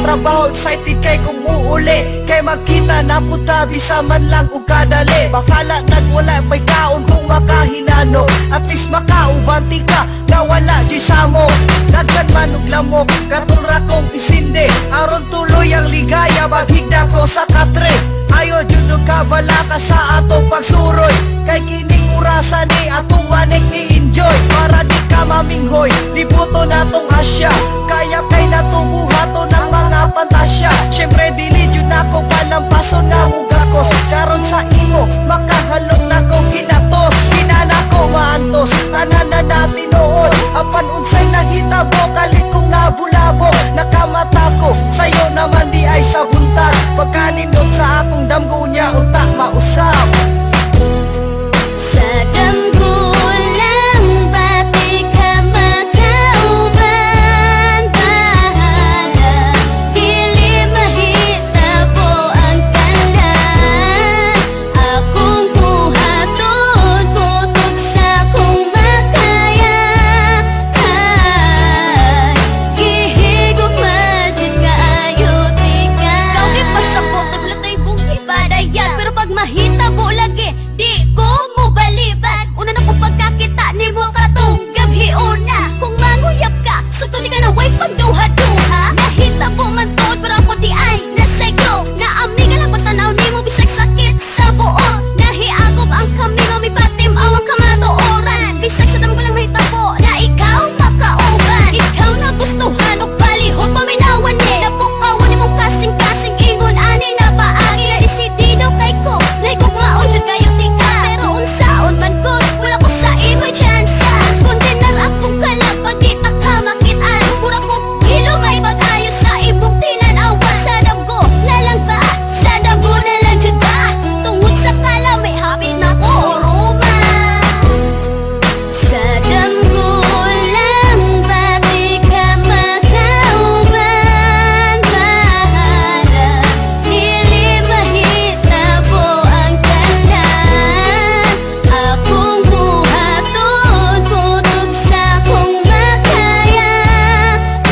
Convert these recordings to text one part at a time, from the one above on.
trabaho, excited kay kung muuli. Kay magkita na puta, bisa man lang o kadali. Bakala nagwala pa'y kaon kung makahinano. At least makaubanti ka, nga wala di samo. Daghan man og lamok, katulra kong isinde. Aron tuloy ang ligaya, maghigda ko sa katre. Ayo jud kabala ka sa atong pagsuroy. Kay kining urasa ni atong wanik i-enjoy. Para di ka maminghoy, libuto natong Asya. Kaya kay natubuhato ng mga pantasya. Syempre dili jud nako panampason nga mugakos. Karon sa imo, makahalong nako ginatos. Sinana ko maantos, tanan na natin noon. Apan unsay nahitabo, kalit kong nabulabo. Nakamata ko, sayo naman di ay sa buntag. Pagkanindot sa akong damgo niya, unta mausap. Sa damgo lang, bati ka makauban. Bahala, dili mahitabo ang tanan. Akong buhaton, kutob sa kong makaya. Ay, gihigop majud kaayo tika. Kau di pasabot, nagulat na ibong ibadayan. Pero pag mahitabo lagi, di ko mo baliban. Una na kong pagkakita ni mo katong gabi una. Kung manguyap ka, sugto di ka na way pagduha-duha. Nahitabo man tod, pero ako di ay nasaygo. Naami ka na patanaw ni mo, bisag sakit sa buo. Nahiagop ang kami, mamipatim awang kamatooran. Bisag sa damo ko lang mahitabo, na ikaw makauban. Ikaw na gustuhan, og balihon paminawan ni. Napukawan ni mong kasing-kasing ingon, ani na paagi. Desidido kay ko, naigog maunjud kayo tika. Pero unsaon man ko, wala ko sa imo'y tsansa. Kondenar akong kalag, pagkita ka makitaan. Mura ko kilo may bag-ayos sa imong tinanawan. Sa damgo na lang ba? Sa damgo na lang jud ba? Tungod sa kala may habit na ko ruma. Sa damgo lang, bati ka makauban. Bahala, dili mahitabo ang tanan. Akong buhaton, kutob sa kong makaya.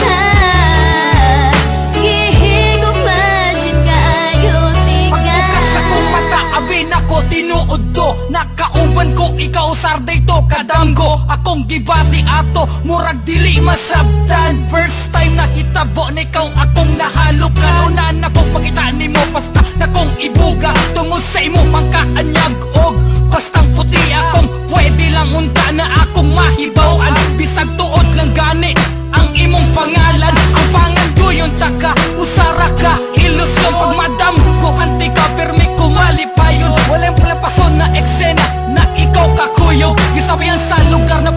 Ay, gihigop majud kaayo tika. Pagbukas akong mata, abin ako tinuod to. Nakauban ko, ikaw sarday to kadamgo. Akong gibati ato, murag dili masabtan. First time nakitabo na ikaw, akong nahalukan. Una na kong pakita ni mo, basta na kong ibuga. Tungod sa imo pangkaanyag og bastang puti akong pwede lang unta na akong mahibawan. Bisag tuod lang gani ang imong pangalan. Ang pangan ko yung taka, usara ka, ilusyon. Pag madam ko hanti ka, permi kumalipayon. Walang palapason na eksena na ikaw kakuyog. Gisabayan sa lugar na